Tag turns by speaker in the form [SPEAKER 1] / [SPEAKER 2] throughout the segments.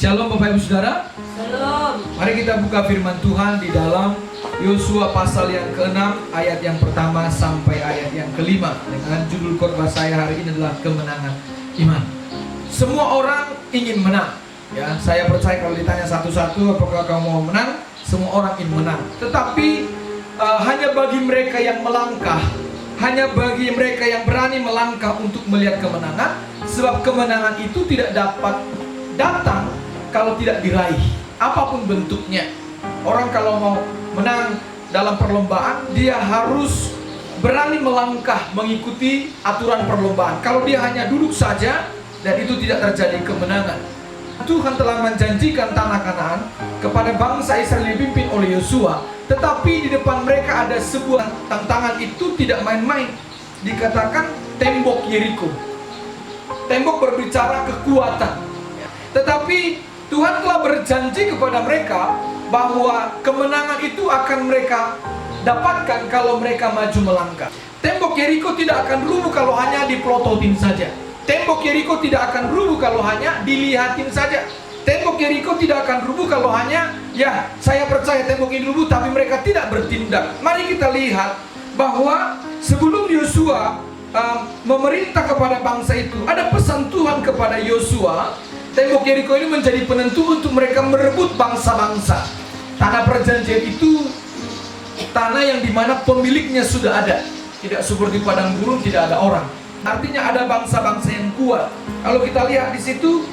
[SPEAKER 1] Shalom Bapak Ibu Saudara.
[SPEAKER 2] Shalom.
[SPEAKER 1] Mari kita buka firman Tuhan di dalam Yosua pasal yang ke-6 ayat yang pertama sampai ayat yang ke-5. Dengan judul khotbah saya hari ini adalah kemenangan iman. Semua orang ingin menang. Ya, saya percaya kalau ditanya satu-satu apakah kamu mau menang, semua orang ingin menang. Tetapi hanya bagi mereka yang melangkah, hanya bagi mereka yang berani melangkah untuk melihat kemenangan. Sebab kemenangan itu tidak dapat datang kalau tidak diraih, apapun bentuknya. Orang kalau mau menang dalam perlombaan, dia harus berani melangkah mengikuti aturan perlombaan. Kalau dia hanya duduk saja dan itu tidak terjadi kemenangan. Tuhan telah menjanjikan tanah Kanaan kepada bangsa Israel yang dipimpin oleh Yosua, tetapi di depan mereka ada sebuah tantangan, itu tidak main-main. Dikatakan tembok Yeriko. Tembok berbicara kekuatan. Tetapi Tuhan telah berjanji kepada mereka bahwa kemenangan itu akan mereka dapatkan kalau mereka maju melangkah. Tembok Yeriko tidak akan rubuh kalau hanya dipelototin saja. Tembok Yeriko tidak akan rubuh kalau hanya dilihatin saja. Tembok Yeriko tidak akan rubuh kalau hanya, ya saya percaya tembok ini rubuh, tapi mereka tidak bertindak. Mari kita lihat bahwa sebelum Yosua memerintah kepada bangsa itu, ada pesan Tuhan kepada Yosua. Tembok Yeriko ini menjadi penentu untuk mereka merebut bangsa-bangsa. Tanah perjanjian itu tanah yang dimana pemiliknya sudah ada. Tidak seperti padang gurun, tidak ada orang. Artinya ada bangsa-bangsa yang kuat. Kalau kita lihat di situ,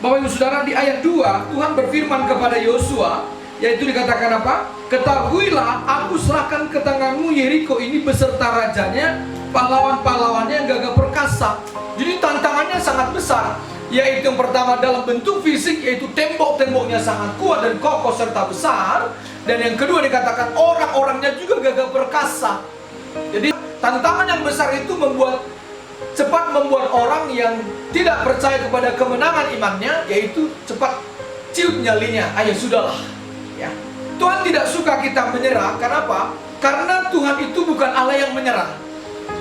[SPEAKER 1] Bapak Ibu Saudara, di ayat 2 Tuhan berfirman kepada Yosua, yaitu dikatakan apa? Ketahuilah, aku serahkan ke tanganmu Yeriko ini beserta rajanya, pahlawan-pahlawannya yang gagah perkasa. Jadi tantangannya sangat besar. Yaitu yang pertama dalam bentuk fisik, yaitu tembok-temboknya sangat kuat dan kokoh serta besar. Dan yang kedua dikatakan orang-orangnya juga gagah perkasa. Jadi tantangan yang besar itu cepat membuat orang yang tidak percaya kepada kemenangan imannya, yaitu cepat ciut nyalinya. Ayo sudahlah, ya. Tuhan tidak suka kita menyerah. Kenapa? Karena Tuhan itu bukan Allah yang menyerah.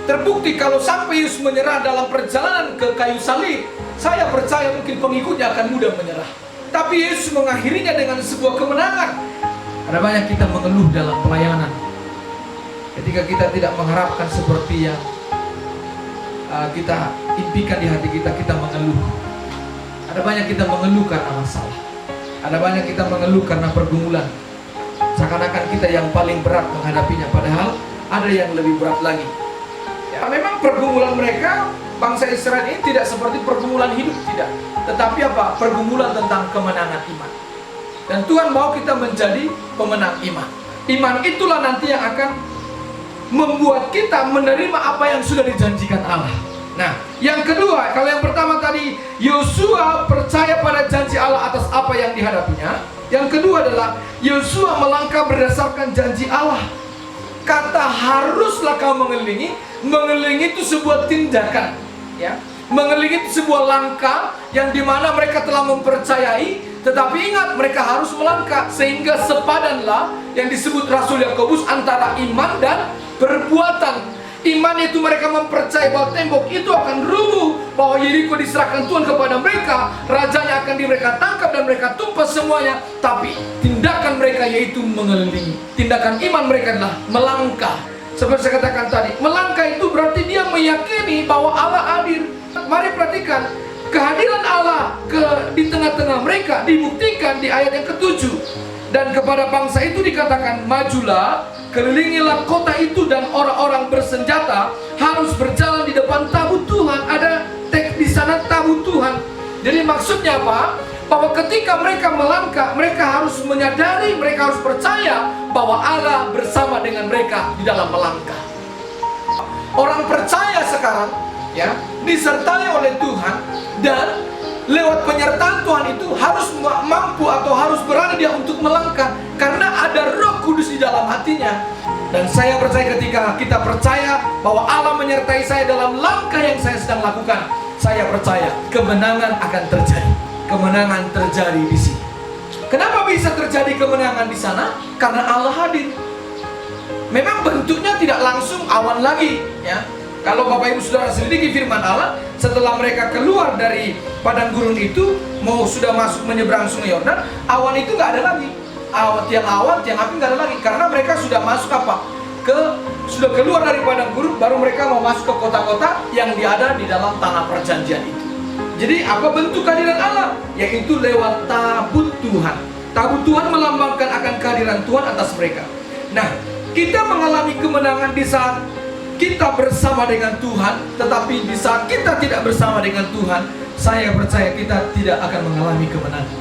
[SPEAKER 1] Terbukti kalau sampai Yesus menyerah dalam perjalanan ke kayu salib, saya percaya mungkin pengikutnya akan mudah menyerah. Tapi Yesus mengakhirinya dengan sebuah kemenangan. Ada banyak kita mengeluh dalam pelayanan ketika kita tidak mengharapkan seperti yang kita impikan di hati kita, kita mengeluh. Ada banyak kita mengeluh karena masalah. Ada banyak kita mengeluh karena pergumulan. Seakan-akan kita yang paling berat menghadapinya, padahal ada yang lebih berat lagi. Ya, memang pergumulan mereka, bangsa Israel ini tidak seperti pergumulan hidup, tidak. Tetapi apa? Pergumulan tentang kemenangan iman. Dan Tuhan mau kita menjadi pemenang iman. Iman itulah nanti yang akan membuat kita menerima apa yang sudah dijanjikan Allah. Nah, yang kedua, kalau yang pertama tadi Yosua percaya pada janji Allah atas apa yang dihadapinya. Yang kedua adalah Yosua melangkah berdasarkan janji Allah. Kata haruslah kau mengelilingi itu sebuah tindakan, ya. Mengelilingi itu sebuah langkah yang dimana mereka telah mempercayai, tetapi ingat mereka harus melangkah sehingga sepadanlah yang disebut Rasul Yakobus antara iman dan perbuatan. Iman itu mereka mempercayai bahwa tembok itu akan rubuh, bahwa Yeriko diserahkan Tuhan kepada mereka, rajanya akan mereka tangkap dan mereka tumpas semuanya. Tapi tindakan mereka yaitu mengelilingi. Tindakan iman mereka adalah melangkah. Seperti saya katakan tadi, melangkah itu berarti dia meyakini bahwa Allah hadir. Mari perhatikan, kehadiran Allah di tengah-tengah mereka dibuktikan di ayat yang ke-7. Dan kepada bangsa itu dikatakan, majulah, kelilingilah kota itu, dan orang-orang bersenjata harus berjalan di depan tabut Tuhan. Ada teks di sana tabut Tuhan. Jadi maksudnya apa? Bahwa ketika mereka melangkah, mereka harus menyadari, mereka harus percaya bahwa Allah bersama dengan mereka di dalam melangkah. Orang percaya sekarang, ya, disertai oleh Tuhan, dan lewat penyertaan Tuhan itu harus mampu atau harus berani dia untuk melangkah, karena ada Roh Kudus di dalam hatinya. Dan saya percaya ketika kita percaya bahwa Allah menyertai saya dalam langkah yang saya sedang lakukan, saya percaya kemenangan akan terjadi. Kemenangan terjadi di sini. Kenapa bisa terjadi kemenangan di sana? Karena Allah hadir. Memang bentuknya tidak langsung awan lagi, ya. Kalau Bapak Ibu Saudara selidiki firman Allah, setelah mereka keluar dari padang gurun itu, mau sudah masuk menyeberang sungai Yordan, awan itu nggak ada lagi. Awan, tiang api nggak ada lagi, karena mereka sudah masuk apa? Sudah keluar dari padang gurun, baru mereka mau masuk ke kota-kota yang ada di dalam tanah perjanjian itu. Jadi apa bentuk kehadiran Allah? Yaitu lewat tabut Tuhan. Tabut Tuhan melambangkan akan kehadiran Tuhan atas mereka. Nah, kita mengalami kemenangan di saat kita bersama dengan Tuhan, tetapi di saat kita tidak bersama dengan Tuhan, saya percaya kita tidak akan mengalami kemenangan.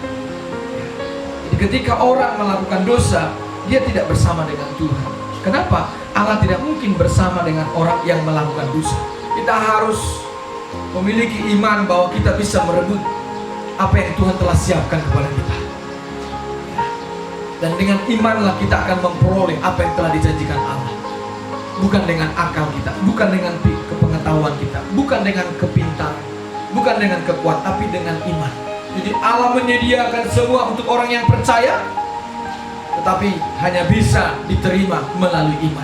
[SPEAKER 1] Jadi ketika orang melakukan dosa, dia tidak bersama dengan Tuhan. Kenapa? Allah tidak mungkin bersama dengan orang yang melakukan dosa. Kita harus memiliki iman bahwa kita bisa merebut apa yang Tuhan telah siapkan kepada kita. Dan dengan imanlah kita akan memperoleh apa yang telah dijanjikan Allah. Bukan dengan akal kita, bukan dengan kepengetahuan kita, bukan dengan kepintaran, bukan dengan kekuatan, tapi dengan iman. Jadi Allah menyediakan semua untuk orang yang percaya, tetapi hanya bisa diterima melalui iman.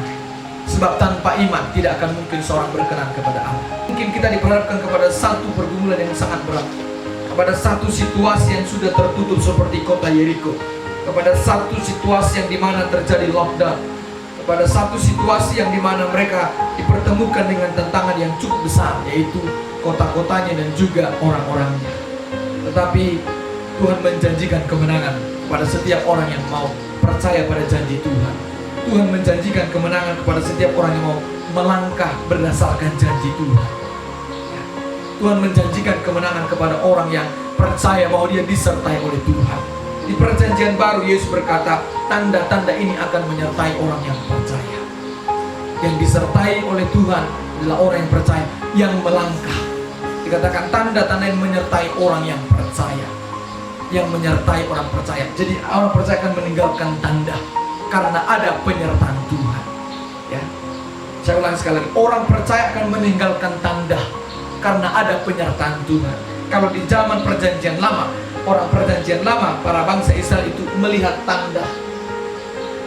[SPEAKER 1] Sebab tanpa iman tidak akan mungkin seorang berkenan kepada Allah. Mungkin kita diperhadapkan kepada satu pergumulan yang sangat berat, kepada satu situasi yang sudah tertutup seperti kota Yeriko, kepada satu situasi yang dimana terjadi lockdown, kepada satu situasi yang dimana mereka dipertemukan dengan tantangan yang cukup besar, yaitu kota-kotanya dan juga orang-orangnya. Tetapi Tuhan menjanjikan kemenangan kepada setiap orang yang mau percaya pada janji Tuhan. Tuhan menjanjikan kemenangan kepada setiap orang yang mau melangkah berdasarkan janji Tuhan. Tuhan menjanjikan kemenangan kepada orang yang percaya bahwa dia disertai oleh Tuhan. Di perjanjian baru Yesus berkata, tanda-tanda ini akan menyertai orang yang percaya. Yang disertai oleh Tuhan adalah orang yang percaya, yang melangkah. Dikatakan tanda-tanda yang menyertai orang yang percaya, yang menyertai orang percaya. Jadi orang percaya akan meninggalkan tanda karena ada penyertaan Tuhan. Ya, saya ulangi sekali lagi, orang percaya akan meninggalkan tanda karena ada penyertaan Tuhan. Kalau di zaman perjanjian lama, orang perjanjian lama, para bangsa Israel itu melihat tanda,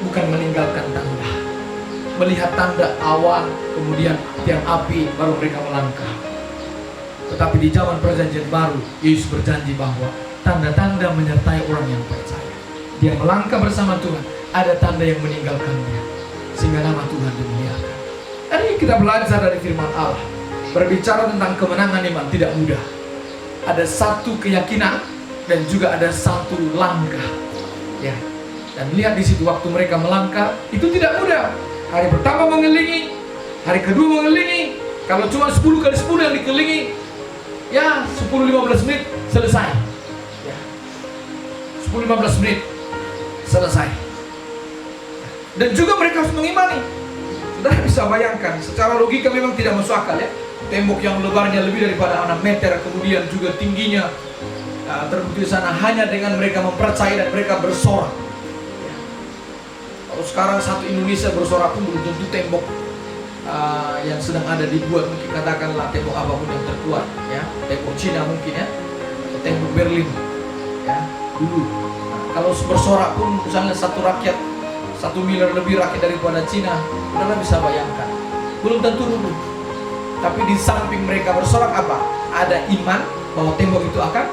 [SPEAKER 1] bukan meninggalkan tanda. Melihat tanda awan, kemudian tiang api, baru mereka melangkah. Tetapi di zaman perjanjian baru, Yesus berjanji bahwa tanda-tanda menyertai orang yang percaya. Dia melangkah bersama Tuhan, ada tanda yang meninggalkannya, sehingga nama Tuhan dimuliakan. Hari ini kita belajar dari firman Allah, berbicara tentang kemenangan iman tidak mudah. Ada satu keyakinan dan juga ada satu langkah, ya. Dan lihat di situ waktu mereka melangkah itu tidak mudah. Hari pertama mengelilingi, hari kedua mengelilingi. Kalau cuma 10 kali 10 yang dikelilingi, ya 10-15 menit selesai. Ya. 10-15 menit selesai. Dan juga mereka harus mengimani. Saudara bisa bayangkan, secara logika memang tidak masuk akal, ya. Tembok yang lebarnya lebih daripada 6 meter, kemudian juga tingginya terbukti sana hanya dengan mereka mempercayai dan mereka bersorak. Ya. Kalau sekarang satu Indonesia bersorak pun belum tentu tembok yang sedang ada dibuat, mungkin katakanlah tembok apapun yang terkuat, ya, tembok Cina mungkin, ya, atau tembok Berlin, ya, dulu. Kalau bersorak pun misalnya satu rakyat 1 miliar lebih rakyat daripada Cina, saudara bisa bayangkan, belum tentu runtuh. Tapi di samping mereka bersorak apa? Ada iman bahwa tembok itu akan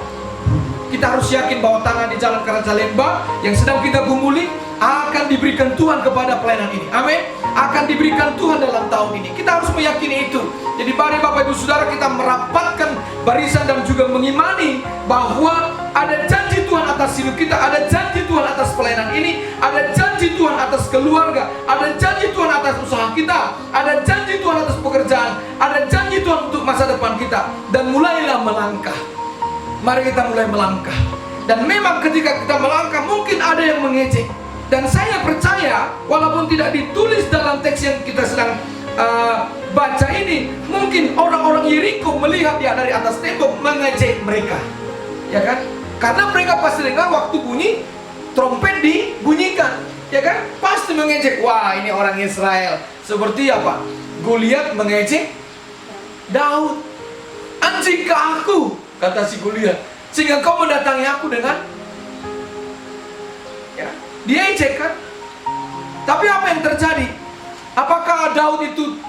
[SPEAKER 1] runtuh. Kita harus yakin bahwa tangan di jalan ke Raja Lembah yang sedang kita gumuli akan diberikan Tuhan kepada pelayanan ini. Amin. Akan diberikan Tuhan dalam tahun ini. Kita harus meyakini itu. Jadi mari Bapak Ibu Saudara kita merapatkan barisan dan juga mengimani bahwa ada janji Tuhan atas hidup kita, ada janji Tuhan atas pelayanan ini, ada janji Tuhan atas keluarga, ada janji Tuhan atas usaha kita, ada janji Tuhan atas pekerjaan, ada janji Tuhan untuk masa depan kita. Dan mulailah melangkah. Mari kita mulai melangkah. Dan memang ketika kita melangkah mungkin ada yang mengejek. Dan saya percaya walaupun tidak ditulis dalam teks yang kita sedang baca ini, mungkin orang-orang Yeriko melihat dia dari atas tembok mengejek mereka, ya kan? Karena mereka pasti dengar waktu bunyi trompet dibunyikan, ya kan? Pasti mengejek, wah ini orang Israel. Seperti apa? Goliat mengejek Daud. Anjing ke aku, kata si Goliat, sehingga kau mendatangi aku dengan, ya, dia ejek kan? Tapi apa yang terjadi? Apakah Daud itu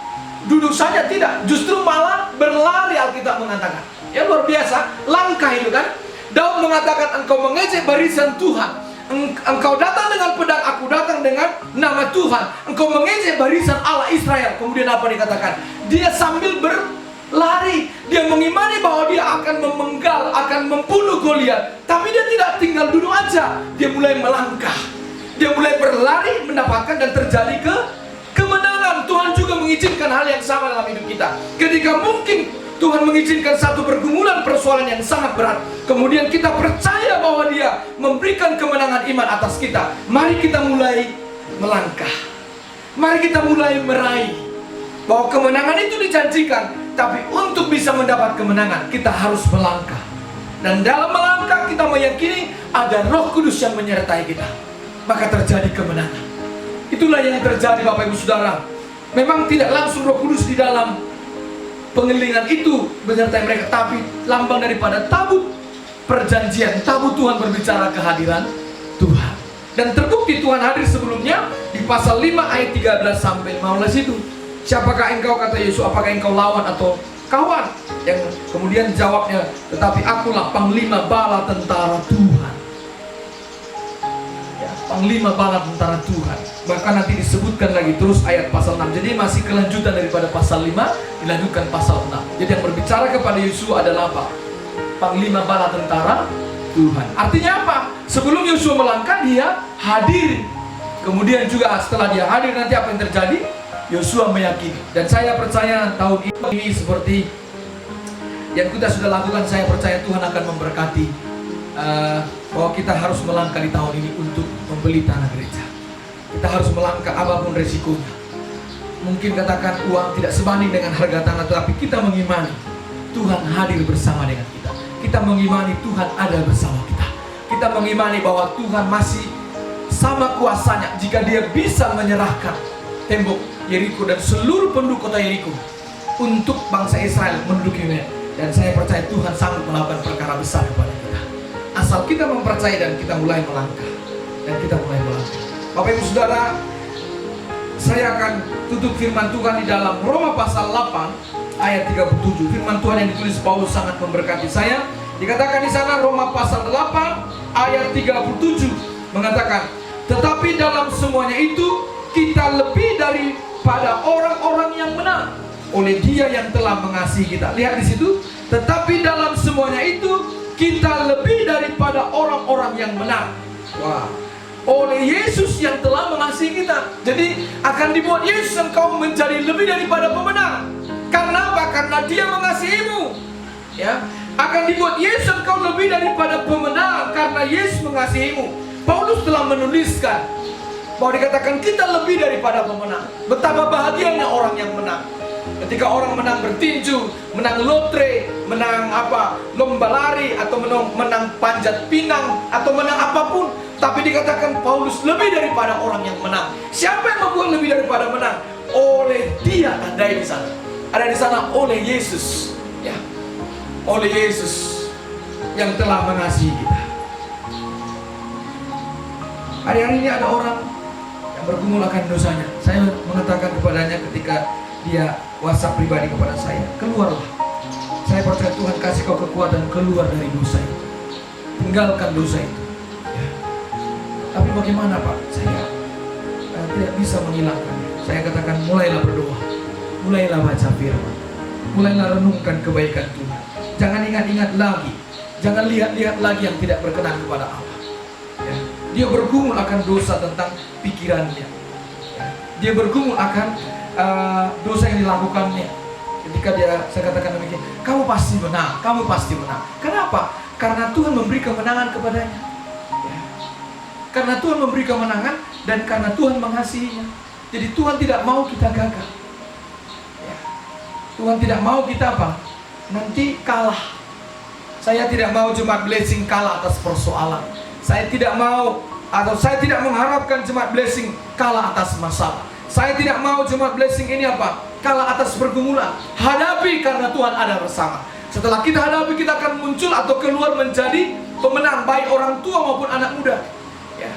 [SPEAKER 1] duduk saja tidak, justru malah berlari, Alkitab mengatakan. Ya, luar biasa, langkah itu kan. Daud mengatakan, engkau mengejek barisan Tuhan, engkau datang dengan pedang, aku datang dengan nama Tuhan. Engkau mengejek barisan Allah Israel. Kemudian apa dikatakan? Dia sambil berlari, dia mengimani bahwa dia akan memenggal, akan membunuh Goliat. Tapi dia tidak tinggal duduk aja, dia mulai melangkah, dia mulai berlari, mendapatkan dan terjadi kemenangan. Tuhan juga mengizinkan hal yang sama dalam hidup kita. Ketika mungkin Tuhan mengizinkan satu pergumulan persoalan yang sangat berat, kemudian kita percaya bahwa Dia memberikan kemenangan iman atas kita. Mari kita mulai melangkah, mari kita mulai meraih bahwa kemenangan itu dijanjikan. Tapi untuk bisa mendapat kemenangan, kita harus melangkah. Dan dalam melangkah kita meyakini ada Roh Kudus yang menyertai kita, maka terjadi kemenangan. Itulah yang terjadi, Bapak Ibu Saudara. Memang tidak langsung Roh Kudus di dalam pengelilingan itu menyertai mereka, tapi lambang daripada tabut perjanjian, tabut Tuhan berbicara kehadiran Tuhan. Dan terbukti Tuhan hadir sebelumnya di pasal 5 ayat 13 sampai 15 itu. Siapakah engkau, kata Yesus, apakah engkau lawan atau kawan? Yang kemudian jawabnya, tetapi akulah panglima bala tentara Tuhan. Ya, panglima bala tentara Tuhan. Bahkan nanti disebutkan lagi terus ayat pasal 6. Jadi masih kelanjutan daripada pasal 5, dilanjutkan pasal 6. Jadi yang berbicara kepada Yesus adalah apa? Panglima bala tentara Tuhan. Artinya apa? Sebelum Yesus melangkah, dia hadir. Kemudian juga setelah dia hadir, nanti apa yang terjadi? Yosua meyakini. Dan saya percaya tahun ini seperti yang kita sudah lakukan, saya percaya Tuhan akan memberkati bahwa kita harus melangkah di tahun ini untuk membeli tanah gereja. Kita harus melangkah apapun resikonya. Mungkin katakan uang tidak sebanding dengan harga tanah, tetapi kita mengimani Tuhan hadir bersama dengan kita. Kita mengimani Tuhan ada bersama kita. Kita mengimani bahwa Tuhan masih sama kuasanya jika Dia bisa menyerahkan tembok Yeriko dan seluruh penduduk kota Yeriko untuk bangsa Israel mendudukinya. Dan saya percaya Tuhan sanggup melakukan perkara besar kepada kita, asal kita mempercayai dan kita mulai melangkah. Dan kita mulai melangkah. Bapak Ibu Saudara, saya akan tutup firman Tuhan di dalam Roma pasal 8 ayat 37. Firman Tuhan yang ditulis Paulus sangat memberkati saya. Dikatakan di sana, Roma pasal 8 ayat 37 mengatakan, tetapi dalam semuanya itu kita lebih daripada orang-orang yang menang oleh Dia yang telah mengasihi kita. Lihat di situ, tetapi dalam semuanya itu kita lebih daripada orang-orang yang menang. Wah, oleh Yesus yang telah mengasihi kita. Jadi akan dibuat Yesus engkau menjadi lebih daripada pemenang. Karena apa? Karena Dia mengasihimu. Ya, akan dibuat Yesus engkau lebih daripada pemenang karena Yesus mengasihimu. Paulus telah menuliskan bahwa dikatakan kita lebih daripada pemenang. Betapa bahagianya orang yang menang. Ketika orang menang bertinju, menang lotre, menang lomba lari, atau menang panjat pinang, atau menang apapun, tapi dikatakan Paulus lebih daripada orang yang menang. Siapa yang membuat lebih daripada menang? Oleh Dia, tandai di sana. Ada di sana oleh Yesus, ya, oleh Yesus yang telah mengasihi kita. Hari-hari ini ada orang yang bergumul akan dosanya. Saya mengatakan kepadanya ketika dia WhatsApp pribadi kepada saya, keluarlah. Saya percaya Tuhan kasih kau kekuatan keluar dari dosa itu. Tinggalkan dosa itu. Ya. Tapi bagaimana Pak? Saya tidak bisa menghilangkannya. Saya katakan mulailah berdoa, mulailah baca firman, mulailah renungkan kebaikan Tuhan. Jangan ingat-ingat lagi, jangan lihat-lihat lagi yang tidak berkenan kepada Allah. Ya. Dia bergumul akan dosa tentang pikirannya. Ya. Dia bergumul akan dosa yang dilakukannya. Ketika saya katakan demikian, kamu pasti menang, kamu pasti menang. Kenapa? Karena Tuhan memberi kemenangan kepadanya. Ya. Karena Tuhan memberi kemenangan dan karena Tuhan mengasihinya. Jadi Tuhan tidak mau kita gagal. Ya. Tuhan tidak mau kita nanti kalah. Saya tidak mau jemaat blessing kalah atas persoalan. Saya tidak mau, atau saya tidak mengharapkan jemaat blessing kalah atas masalah. Saya tidak mau jemaat blessing ini kalah atas pergumulan. Hadapi karena Tuhan ada bersama. Setelah kita hadapi, kita akan muncul atau keluar menjadi pemenang, baik orang tua maupun anak muda. Ya.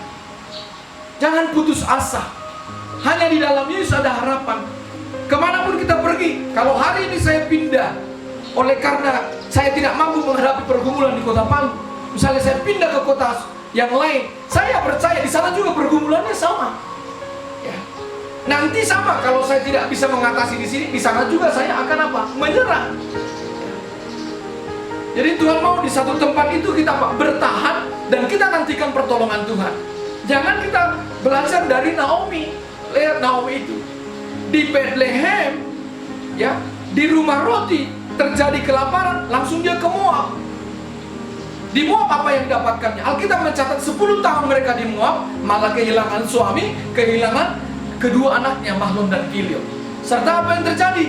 [SPEAKER 1] Jangan putus asa. Hanya di dalam Yesus ada harapan. Kemanapun kita pergi, kalau hari ini saya pindah oleh karena saya tidak mampu menghadapi pergumulan di kota Palu, misalnya saya pindah ke kota yang lain, saya percaya di sana juga pergumulannya sama. Ya. Nanti sama, kalau saya tidak bisa mengatasi di sini, di sana juga saya akan apa? Menyerah. Ya. Jadi Tuhan mau di satu tempat itu kita bertahan dan kita nantikan pertolongan Tuhan. Jangan kita belajar dari Naomi. Lihat Naomi itu di Bethlehem, ya, di rumah roti terjadi kelaparan, langsung dia ke Moab. Di Moab apa yang didapatkannya? Alkitab mencatat 10 tahun mereka di Moab, malah kehilangan suami, kehilangan kedua anaknya Mahlon dan Kilion. Serta apa yang terjadi?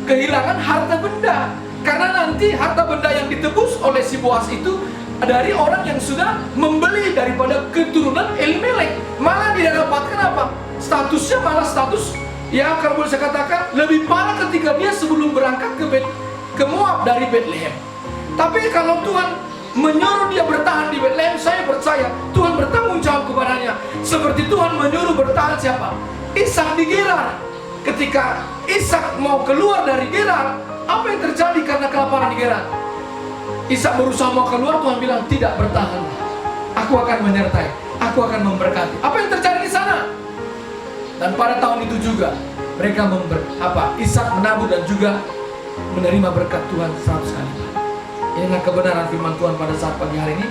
[SPEAKER 1] Kehilangan harta benda. Karena nanti harta benda yang ditebus oleh si Boas itu dari orang yang sudah membeli daripada keturunan Elimelek. Malah dia dapatkan apa? Statusnya malah status, ya kalau boleh saya katakan, lebih parah ketika dia sebelum berangkat ke Moab dari Bethlehem. Tapi kalau Tuhan menyuruh dia bertahan di Bethlehem, saya percaya Tuhan bertanggung jawab kepadanya. Seperti Tuhan menyuruh bertahan siapa? Ishak di Gerar. Ketika Ishak mau keluar dari Gerar, apa yang terjadi karena kelaparan di Gerar? Ishak berusaha mau keluar, Tuhan bilang tidak, bertahan. Aku akan menyertai, aku akan memberkati. Apa yang terjadi di sana? Dan pada tahun itu juga mereka Ishak menabur dan juga menerima berkat Tuhan 100 kali. Inilah kebenaran firman Tuhan pada saat pagi hari ini.